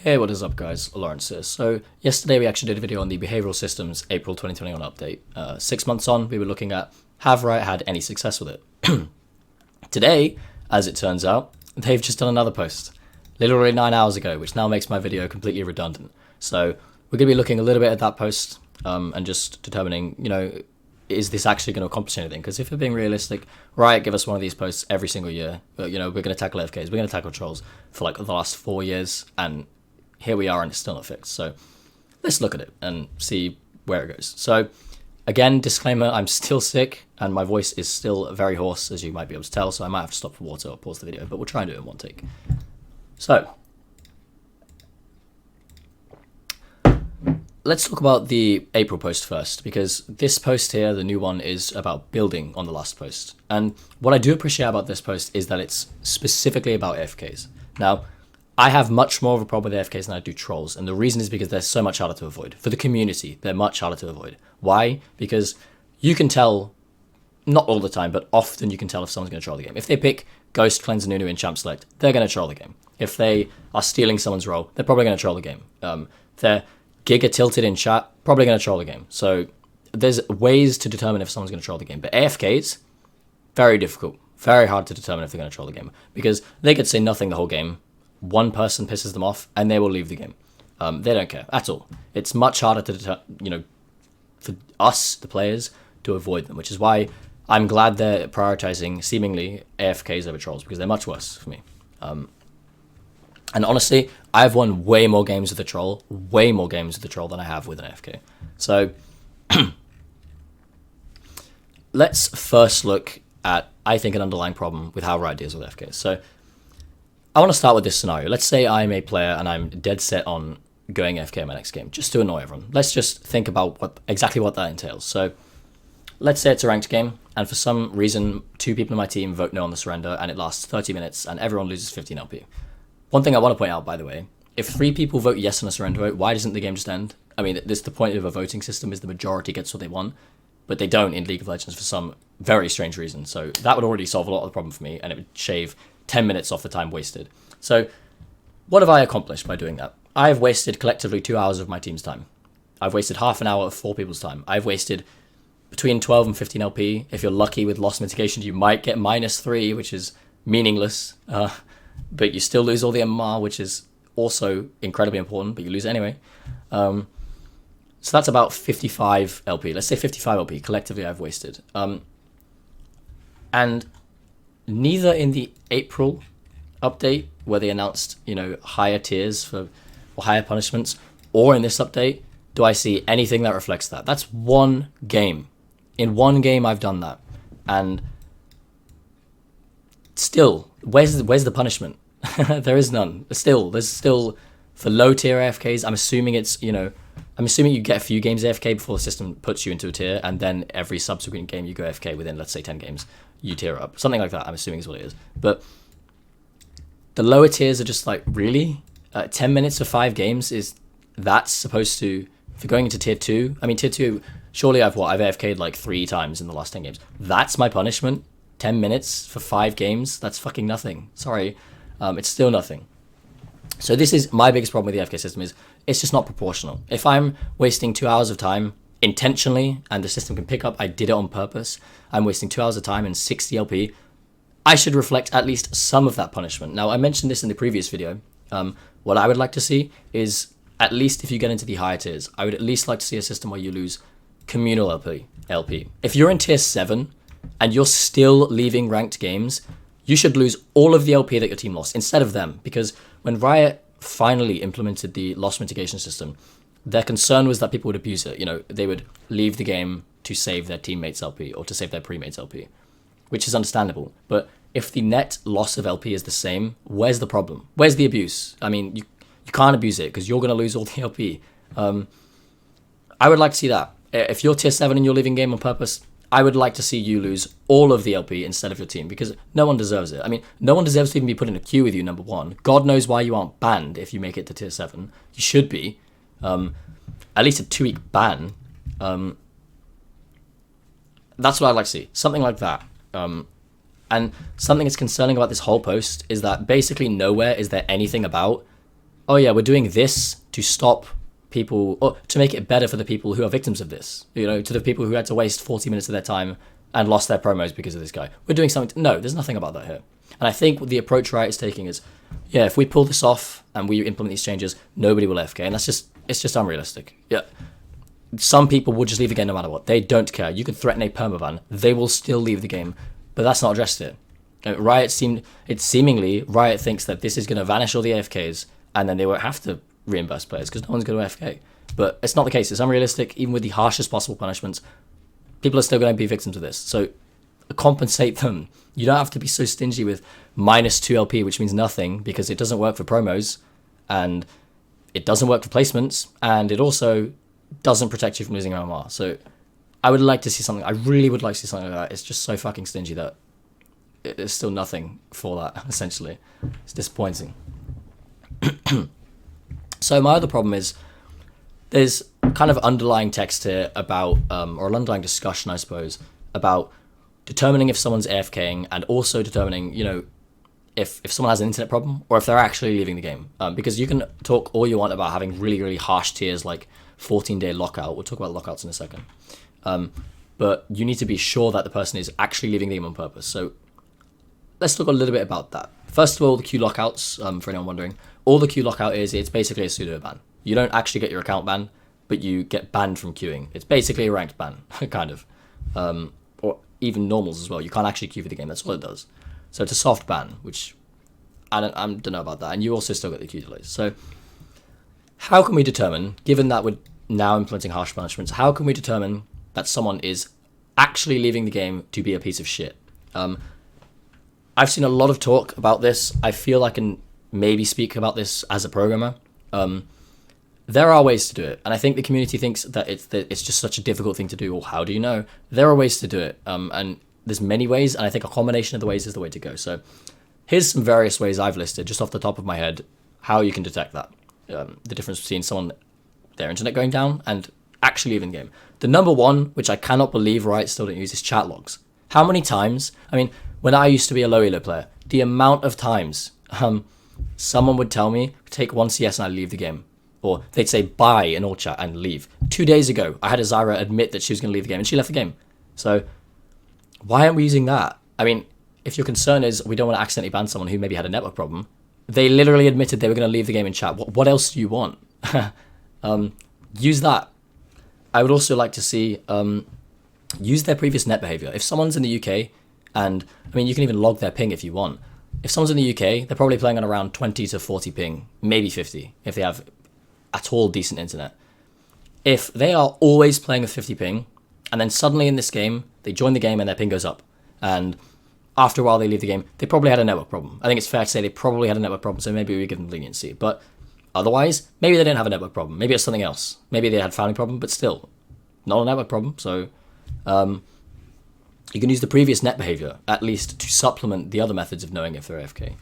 Hey, what is up, guys? Lawrence here. So, yesterday we actually did a video on the Behavioural Systems April 2021 update. 6 months on, we were looking at have Riot had any success with it? Today, as it turns out, they've just done another post, literally 9 hours ago, which now makes my video completely redundant. So, we're going to be looking a little bit at that post and just determining, is this actually going to accomplish anything? Because if we're being realistic, Riot give us one of these posts every single year. We're going to tackle AFKs, we're going to tackle trolls for like the last 4 years, and here we are and it's still not fixed. So let's look at it and see where it goes. So again, disclaimer, I'm still sick and my voice is still very hoarse, as you might be able to tell, so I might have to stop for water or pause the video, but we'll try and do it in one take. So let's talk about the April post first, because this post here, the new one, is about building on the last post. And what I do appreciate about this post is that it's specifically about AFKs. Now, I have much more of a problem with AFKs than I do trolls, and the reason is because they're so much harder to avoid. For the community, they're much harder to avoid. Why? Because you can tell, not all the time, but often you can tell if someone's going to troll the game. If they pick Ghost, Cleanse, Nunu in Champ Select, they're going to troll the game. If they are stealing someone's role, they're probably going to troll the game. If they're Giga tilted in chat, probably going to troll the game. So there's ways to determine if someone's going to troll the game. But AFKs, very difficult. Very hard to determine if they're going to troll the game. Because they could say nothing the whole game. One person pisses them off, and they will leave the game. They don't care at all. It's much harder to, for us, the players, to avoid them, which is why I'm glad they're prioritizing, seemingly, AFKs over trolls, because they're much worse for me. And honestly, I've won way more games with a troll, than I have with an AFK. So, let's first look at, I think, an underlying problem with how Riot deals with AFKs. So, I want to start with this scenario. Let's say I'm a player and I'm dead set on going AFK in my next game, just to annoy everyone. Let's just think about exactly what that entails. So, let's say it's a ranked game, and for some reason, 2 people in my team vote no on the surrender, and it lasts 30 minutes, and everyone loses 15 LP. One thing I want to point out, by the way, if 3 people vote yes on a surrender vote, why doesn't the game just end? I mean, the point of a voting system is the majority gets what they want, but they don't in League of Legends for some very strange reason. So that would already solve a lot of the problem for me, and it would shave 10 minutes off the time wasted. So what have I accomplished by doing that? I've wasted collectively 2 hours of my team's time. I've wasted half an hour of 4 people's time. I've wasted between 12 and 15 LP. If you're lucky with loss mitigation, you might get -3, which is meaningless. But you still lose all the MMR, which is also incredibly important, but you lose it anyway. So that's about 55 LP. Let's say 55 LP collectively I've wasted. And neither in the April update, where they announced, higher tiers or higher punishments, or in this update, do I see anything that reflects that. That's one game. In one game, I've done that. And still, where's the punishment? There is none. There's still for low tier AFKs. I'm assuming you get a few games AFK before the system puts you into a tier, and then every subsequent game you go AFK within, let's say, 10 games, you tier up. Something like that, I'm assuming is what it is. But the lower tiers are just like, really? 10 minutes for 5 games, that's supposed to, if you're going into tier 2, I mean, tier 2, surely I've AFK'd like 3 times in the last 10 games. That's my punishment? 10 minutes for 5 games? That's fucking nothing. Sorry. It's still nothing. So this is my biggest problem with the AFK system, is it's just not proportional. If I'm wasting 2 hours of time intentionally, and the system can pick up I did it on purpose, I'm wasting 2 hours of time and 60 LP, I should reflect at least some of that punishment. Now, I mentioned this in the previous video. What I would like to see is, at least if you get into the higher tiers, I would at least like to see a system where you lose communal LP. If you're in tier 7 and you're still leaving ranked games, you should lose all of the LP that your team lost instead of them. Because when Riot finally implemented the loss mitigation system, their concern was that people would abuse it. They would leave the game to save their teammates' LP or to save their pre-mates' LP, which is understandable. But if the net loss of LP is the same, where's the problem? Where's the abuse? I mean, you can't abuse it because you're going to lose all the LP. I would like to see that. If you're tier 7 and you're leaving game on purpose, I would like to see you lose all of the LP instead of your team, because no one deserves it. I mean, no one deserves to even be put in a queue with you, number one. God knows why you aren't banned if you make it to tier 7. You should be. At least a 2-week ban. That's what I'd like to see. Something like that. And something that's concerning about this whole post is that basically nowhere is there anything about oh yeah, we're doing this to stop people, or to make it better for the people who are victims of this. To the people who had to waste 40 minutes of their time and lost their promos because of this guy. We're doing something. No, there's nothing about that here. And I think the approach Riot is taking is, yeah, if we pull this off and we implement these changes, nobody will AFK, and it's just unrealistic. Yeah, some people will just leave the game no matter what. They don't care. You can threaten a permaban, they will still leave the game, but that's not addressed here. Seemingly Riot thinks that this is going to vanish all the AFKs, and then they won't have to reimburse players because no one's going to AFK. But it's not the case. It's unrealistic. Even with the harshest possible punishments, people are still going to be victims of this. So compensate them. You don't have to be so stingy with -2 LP, which means nothing because it doesn't work for promos, and it doesn't work for placements, and it also doesn't protect you from losing MMR. So I would like to see something. I really would like to see something like that. It's just so fucking stingy that there's still nothing for that, essentially. It's disappointing. So my other problem is there's kind of underlying text here about, or an underlying discussion, I suppose, about determining if someone's AFKing, and also determining, if someone has an internet problem or if they're actually leaving the game. Because you can talk all you want about having really, really harsh tiers like 14-day lockout. We'll talk about lockouts in a second. But you need to be sure that the person is actually leaving the game on purpose. So let's talk a little bit about that. First of all, the queue lockouts, for anyone wondering. All the queue lockout is, it's basically a pseudo ban. You don't actually get your account banned, but you get banned from queuing. It's basically a ranked ban, kind of. Or even normals as well. You can't actually queue for the game. That's what it does. So it's a soft ban, which I don't know about that. And you also still get the queue delays. So how can we determine, given that we're now implementing harsh punishments, how can we determine that someone is actually leaving the game to be a piece of shit? I've seen a lot of talk about this. I feel I can maybe speak about this as a programmer. There are ways to do it, and I think the community thinks that it's just such a difficult thing to do. Well, how do you know? There are ways to do it, and there's many ways, and I think a combination of the ways is the way to go. So here's some various ways I've listed, just off the top of my head, how you can detect that. The difference between their internet going down and actually leaving the game. The number one, which I cannot believe Riot still don't use, is chat logs. How many times, when I used to be a low elo player, the amount of times someone would tell me, take 1 CS and I leave the game. Or they'd say bye in all chat and leave. 2 days ago, I had a Zyra admit that she was going to leave the game, and she left the game. So why aren't we using that? If your concern is we don't want to accidentally ban someone who maybe had a network problem, they literally admitted they were going to leave the game in chat. What else do you want? Use that. I would also like to see use their previous net behavior. If someone's in the UK, and you can even log their ping if you want. If someone's in the UK, they're probably playing on around 20 to 40 ping, maybe 50, if they have at all decent internet. If they are always playing with 50 ping, and then suddenly in this game, they join the game and their ping goes up, and after a while they leave the game, they probably had a network problem. I think it's fair to say they probably had a network problem, so maybe we give them leniency. But otherwise, maybe they didn't have a network problem. Maybe it's something else. Maybe they had a family problem, but still, not a network problem. So you can use the previous net behavior, at least, to supplement the other methods of knowing if they're AFK.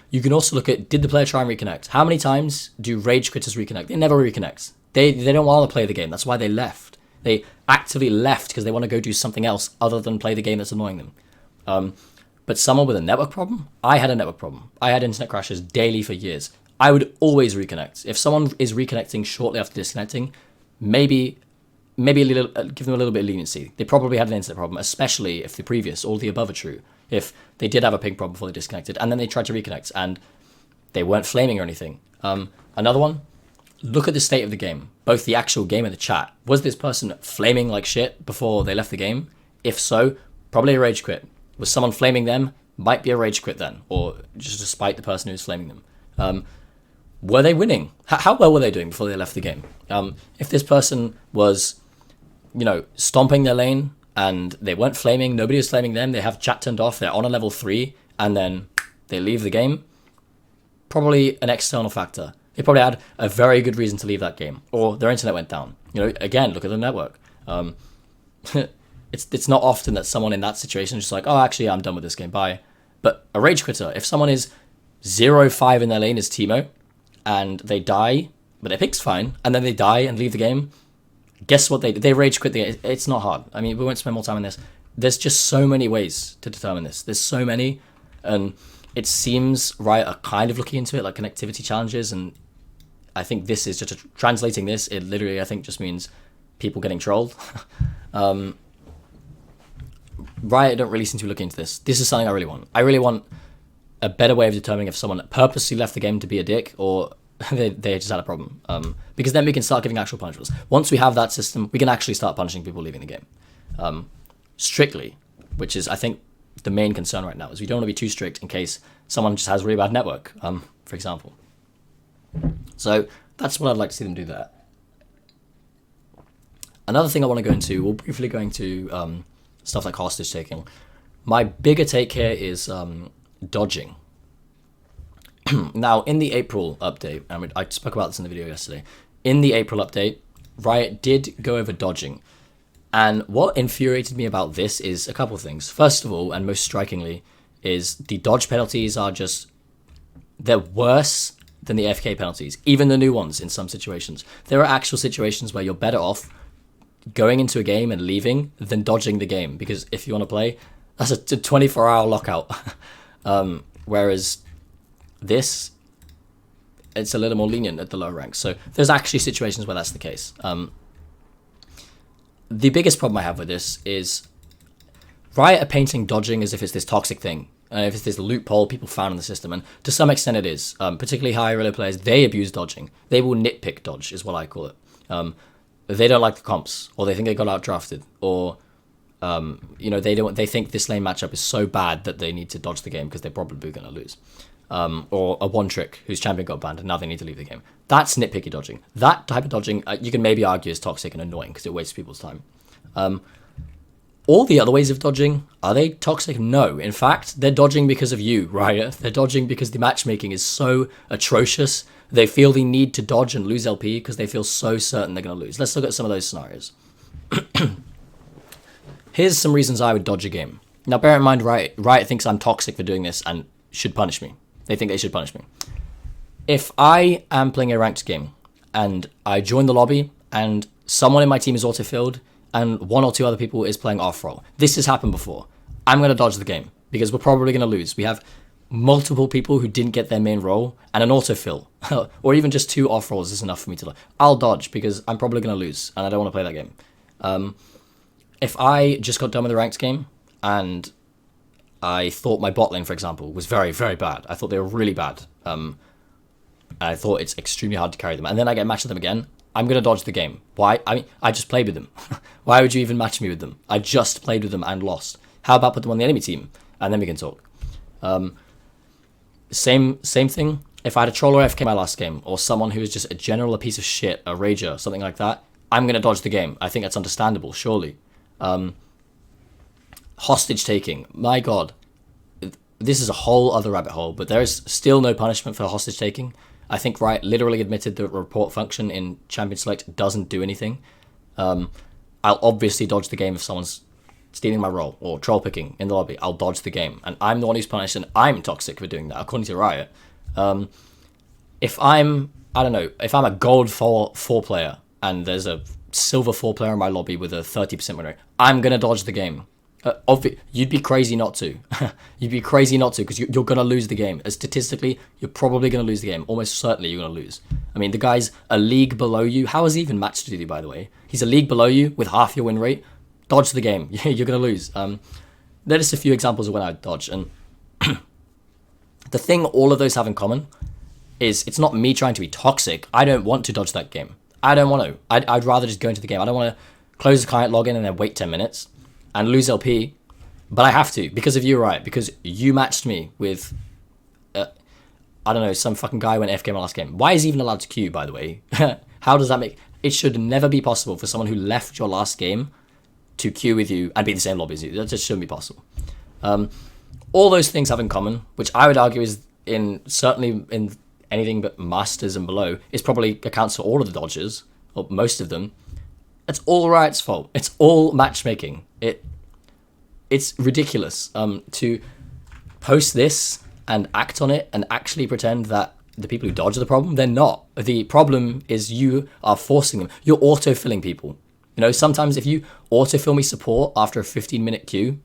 You can also look at, did the player try and reconnect? How many times do rage quitters reconnect? They never reconnect. They don't want to play the game. That's why they left. They actively left because they want to go do something else other than play the game that's annoying them. But someone with a network problem, I had a network problem. I had internet crashes daily for years. I would always reconnect. If someone is reconnecting shortly after disconnecting, maybe a little, give them a little bit of leniency. They probably had an internet problem, especially if the previous, all the above are true. If they did have a ping problem before they disconnected, and then they tried to reconnect, and they weren't flaming or anything. Another one, look at the state of the game, both the actual game and the chat. Was this person flaming like shit before they left the game? If so, probably a rage quit. Was someone flaming them? Might be a rage quit then, or just despite the person who's flaming them. Were they winning? How well were they doing before they left the game? If this person was, stomping their lane and they weren't flaming, nobody was flaming them, they have chat turned off, they're on a level 3, and then they leave the game, probably an external factor. They probably had a very good reason to leave that game, or their internet went down. Again, look at the network. It's not often that someone in that situation is just like, oh, actually, I'm done with this game, bye. But a rage quitter, if someone is 0-5 in their lane as Teemo, and they die, but their pick's fine, and then they die and leave the game, guess what they did? They rage quit the game. It's not hard. We won't spend more time on this. There's just so many ways to determine this. There's so many, and it seems Riot are kind of looking into it, like connectivity challenges, and I think this is just translating this. It literally, I think, just means people getting trolled. Riot don't really seem to look into this. This is something I really want. I really want a better way of determining if someone purposely left the game to be a dick or they just had a problem. Because then we can start giving actual punishments. Once we have that system, we can actually start punishing people leaving the game. Strictly, which is, I think, the main concern right now, is we don't want to be too strict in case someone just has a really bad network, for example. So that's what I'd like to see them do there. Another thing I want to go into, we'll briefly go into stuff like hostage taking. My bigger take here is dodging. Now, in the April update, and I spoke about this in the video yesterday, in the April update, Riot did go over dodging. And what infuriated me about this is a couple of things. First of all, and most strikingly, is the dodge penalties are just, they're worse than the AFK penalties, even the new ones in some situations. There are actual situations where you're better off going into a game and leaving than dodging the game, because if you want to play, that's a 24-hour lockout. Whereas this, it's a little more lenient at the lower ranks. So there's actually situations where that's the case. The biggest problem I have with this is Riot are painting dodging as if it's this toxic thing, if it's this loophole people found in the system, and to some extent it is. Particularly high elo players, they abuse dodging. They will nitpick dodge, is what I call it. They don't like the comps, or they think they got outdrafted, or they think this lane matchup is so bad that they need to dodge the game because they're probably going to lose. Or a one trick whose champion got banned and now they need to leave the game. That's nitpicky dodging. That type of dodging, you can maybe argue is toxic and annoying because it wastes people's time. All the other ways of dodging, are they toxic? No. In fact, they're dodging because of you, Riot. They're dodging because the matchmaking is so atrocious. They feel the need to dodge and lose LP because they feel so certain they're going to lose. Let's look at some of those scenarios. Here's some reasons I would dodge a game. Now, bear in mind, Riot thinks I'm toxic for doing this and should punish me. They think they should punish me. If I am playing a ranked game and I join the lobby and someone in my team is auto-filled and one or two other people is playing off-role, this has happened before. I'm going to dodge the game because we're probably going to lose. We have multiple people who didn't get their main role and an autofill, or even just 2 off-rolls is enough for me to... I'll dodge because I'm probably going to lose and I don't want to play that game. If I just got done with the ranked game and I thought my bot lane, for example, was very, very bad. I thought they were really bad. And I thought it's extremely hard to carry them. And then I get matched with them again. I'm going to dodge the game. Why? I mean, I just played with them. Why would you even match me with them? I just played with them and lost. How about put them on the enemy team? And then we can talk. Same thing. If I had a troll or AFK my last game, or someone who is just a piece of shit, a rager, something like that, I'm going to dodge the game. I think that's understandable, surely. Hostage taking, my god, this is a whole other rabbit hole, but there is still no punishment for hostage taking. I think Riot literally admitted the report function in Champion Select doesn't do anything. I'll obviously dodge the game if someone's stealing my role or troll picking in the lobby. I'll dodge the game, and I'm the one who's punished, and I'm toxic for doing that, according to Riot. If I'm a gold 4 player and there's a silver 4 player in my lobby with a 30% win rate, I'm gonna dodge the game. You'd be crazy not to. You'd be crazy not to because you're gonna lose the game. Statistically, you're probably gonna lose the game. Almost certainly you're gonna lose. I mean, the guy's a league below you. How is he even matched with you, by the way? He's a league below you with half your win rate. Dodge the game. You're gonna lose. They're just a few examples of when I dodge. And the thing all of those have in common is it's not me trying to be toxic. I don't want to dodge that game. I don't want to. I'd rather just go into the game. I don't want to close the client, log in, and then wait 10 minutes and lose LP. But I have to because of you, Riot. Because you matched me with, some fucking guy who went AFK my last game. Why is he even allowed to queue, by the way? How does that make... It should never be possible for someone who left your last game to queue with you and be in the same lobby as you. That just shouldn't be possible. All those things have in common, which I would argue is certainly in anything but Masters and below, is probably accounts for all of the dodges, or most of them. It's all Riot's fault. It's all matchmaking. It's ridiculous to post this and act on it and actually pretend that the people who dodge are the problem. They're not. The problem is you are forcing them. You're auto-filling people. You know, sometimes if you auto-fill me support after a 15-minute queue,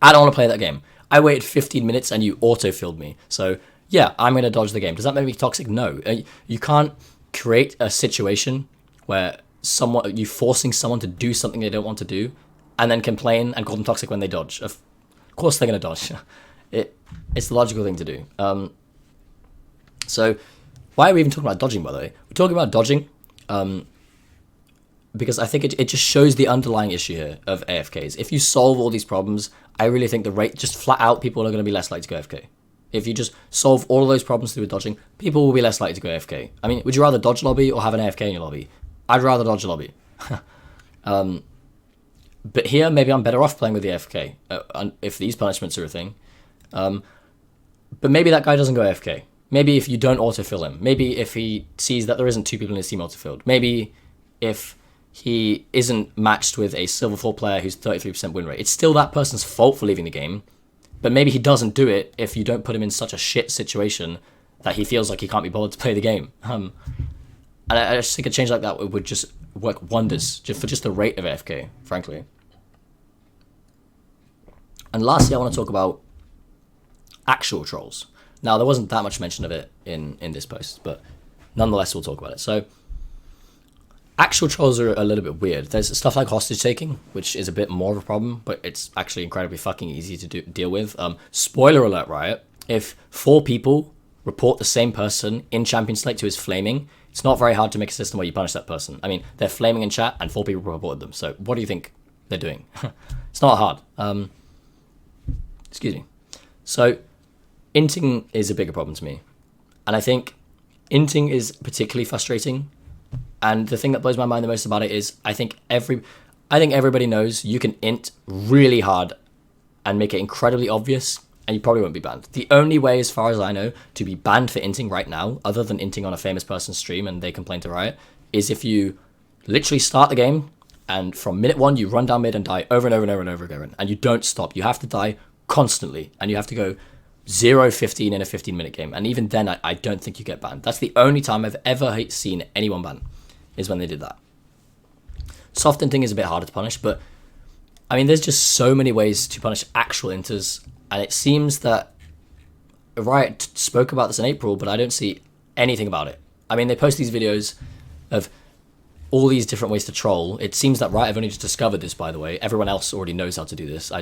I don't want to play that game. I waited 15 minutes and you auto-filled me. So yeah, I'm going to dodge the game. Does that make me toxic? No. You can't create a situation where you forcing someone to do something they don't want to do and then complain and call them toxic when they dodge. Of course they're going to dodge. It's the logical thing to do. So why are we even talking about dodging, by the way? We're talking about dodging because I think it just shows the underlying issue here of AFKs. If you solve all these problems, I really think the rate, just flat out, people are going to be less likely to go AFK. If you just solve all of those problems through dodging, people will be less likely to go AFK. I mean, would you rather dodge lobby or have an AFK in your lobby? I'd rather dodge lobby. But here, maybe I'm better off playing with the AFK if these punishments are a thing. But maybe that guy doesn't go AFK. Maybe if you don't autofill him. Maybe if he sees that there isn't 2 people in his team autofilled. Maybe if he isn't matched with a Silver 4 player who's 33% win rate. It's still that person's fault for leaving the game. But maybe he doesn't do it if you don't put him in such a shit situation that he feels like he can't be bothered to play the game. And I just think a change like that would just work wonders for just the rate of AFK, frankly. And lastly, I want to talk about actual trolls. Now, there wasn't that much mention of it in this post, but nonetheless, we'll talk about it. So, actual trolls are a little bit weird. There's stuff like hostage taking, which is a bit more of a problem, but it's actually incredibly fucking easy to deal with. Spoiler alert, Riot. If 4 people report the same person in Champion Select who is flaming, it's not very hard to make a system where you punish that person. I mean, they're flaming in chat and 4 people reported them. So what do you think they're doing? It's not hard. Excuse me. So inting is a bigger problem to me. And I think inting is particularly frustrating. And the thing that blows my mind the most about it is I think everybody knows you can int really hard and make it incredibly obvious, and you probably won't be banned. The only way, as far as I know, to be banned for inting right now, other than inting on a famous person's stream and they complain to Riot, is if you literally start the game and from minute 1 you run down mid and die over and over and over and over again, and you don't stop. You have to die constantly, and you have to go 0-15 in a 15-minute game. And even then, I don't think you get banned. That's the only time I've ever seen anyone banned, is when they did that. Soft inting is a bit harder to punish, but I mean, there's just so many ways to punish actual inters, and it seems that Riot spoke about this in April, but I don't see anything about it. I mean, they post these videos of all these different ways to troll. It seems that Riot have only just discovered this, by the way. Everyone else already knows how to do this.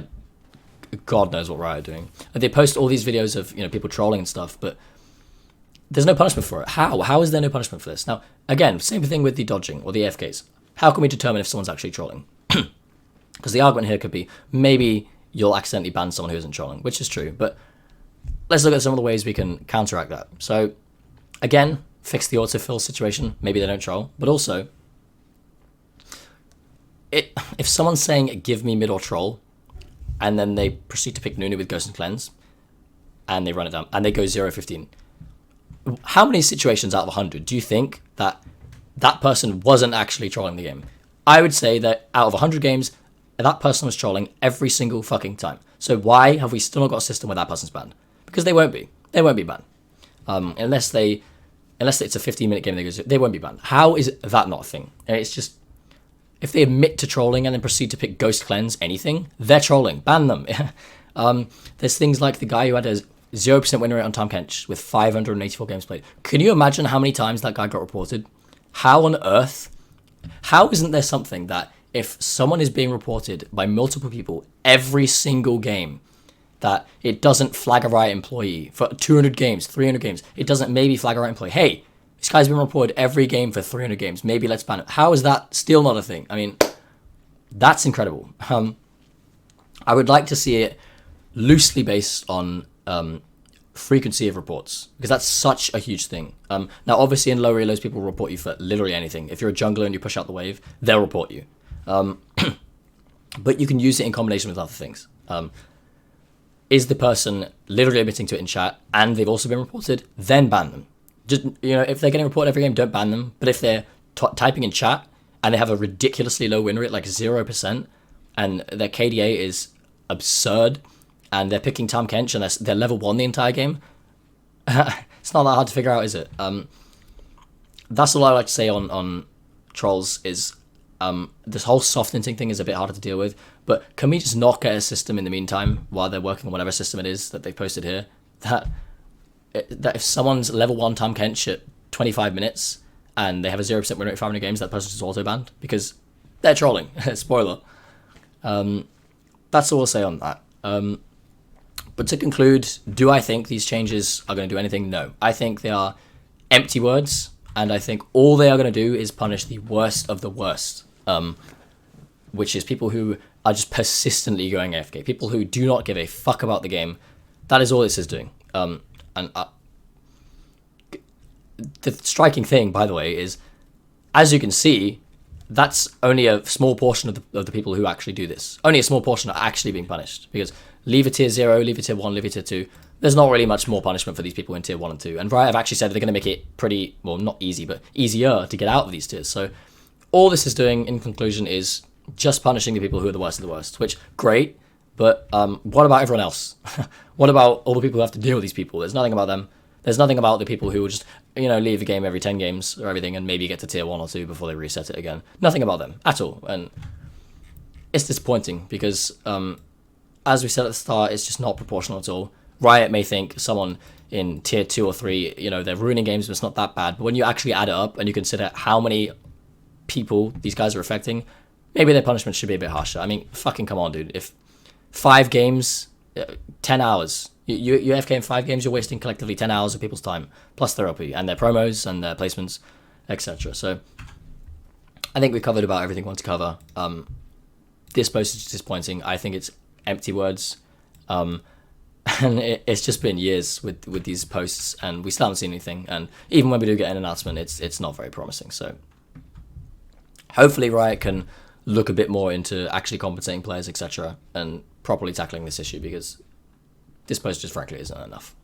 God knows what Riot are doing. They post all these videos of people trolling and stuff, but there's no punishment for it. How? How is there no punishment for this? Now, again, same thing with the dodging or the AFKs. How can we determine if someone's actually trolling? Because the argument here could be, maybe you'll accidentally ban someone who isn't trolling, which is true. But let's look at some of the ways we can counteract that. So, again, fix the autofill situation. Maybe they don't troll. But also, if someone's saying, give me mid or troll, and then they proceed to pick Nunu with Ghost and Cleanse, and they run it down, and they go 0-15, how many situations out of 100 do you think that that person wasn't actually trolling the game? I would say that out of 100 games, that person was trolling every single fucking time. So why have we still not got a system where that person's banned? Because they won't be. They won't be banned. Unless it's a 15-minute game, they won't be banned. How is that not a thing? And it's just, if they admit to trolling and then proceed to pick Ghost Cleanse anything, they're trolling. Ban them. There's things like the guy who had a 0% win rate on Tom Kench with 584 games played. Can you imagine how many times that guy got reported? How on earth? How isn't there something that if someone is being reported by multiple people every single game, that it doesn't flag a Riot employee for 200 games, 300 games, it doesn't maybe flag a Riot employee? Hey, this guy's been reported every game for 300 games. Maybe let's ban it. How is that still not a thing? I mean, that's incredible. I would like to see it loosely based on frequency of reports, because that's such a huge thing. Now, obviously, in low reloads, people will report you for literally anything. If you're a jungler and you push out the wave, they'll report you. But you can use it in combination with other things. Is the person literally admitting to it in chat and they've also been reported? Then ban them. Just, if they're getting reported every game, don't ban them. But if they're typing in chat and they have a ridiculously low win rate, like 0%, and their KDA is absurd, and they're picking Tam Kench and they're level 1 the entire game, it's not that hard to figure out, is it? That's all I like to say on trolls is this whole soft inting thing is a bit harder to deal with, but can we just not get a system in the meantime while they're working on whatever system it is that they've posted here that that if someone's level 1 Tahm Kench at 25 minutes and they have a 0% win rate for 500 games, that person's just auto banned because they're trolling. Spoiler. That's all I'll say on that. But to conclude, do I think these changes are going to do anything? No. I think they are empty words, and I think all they are going to do is punish the worst of the worst, which is people who are just persistently going AFK, people who do not give a fuck about the game. That is all this is doing. And the striking thing, by the way, is, as you can see, that's only a small portion of the people who actually do this. Only a small portion are actually being punished, because leave a tier 0, leave a tier 1, leave a tier 2. There's not really much more punishment for these people in tier 1 and 2. And Riot have actually said they're going to make it pretty, well, not easy, but easier to get out of these tiers. So all this is doing, in conclusion, is just punishing the people who are the worst of the worst, which, great, but what about everyone else? What about all the people who have to deal with these people? There's nothing about them. There's nothing about the people who will just, leave the game every 10 games or everything and maybe get to tier 1 or 2 before they reset it again. Nothing about them at all. And it's disappointing because, as we said at the start, it's just not proportional at all. Riot may think someone in tier 2 or 3, they're ruining games, but it's not that bad. But when you actually add it up and you consider how many people these guys are affecting, maybe their punishment should be a bit harsher. I mean, fucking come on, dude. If 5 games, 10 hours, you AFK in 5 games, you're wasting collectively 10 hours of people's time, plus their OP and their promos and their placements, etc. So I think we covered about everything we want to cover. This post is disappointing. I think it's empty words. And it's just been years with these posts, and we still haven't seen anything. And even when we do get an announcement, it's not very promising. So hopefully Riot can look a bit more into actually compensating players, etc., and properly tackling this issue, because this post just frankly isn't enough.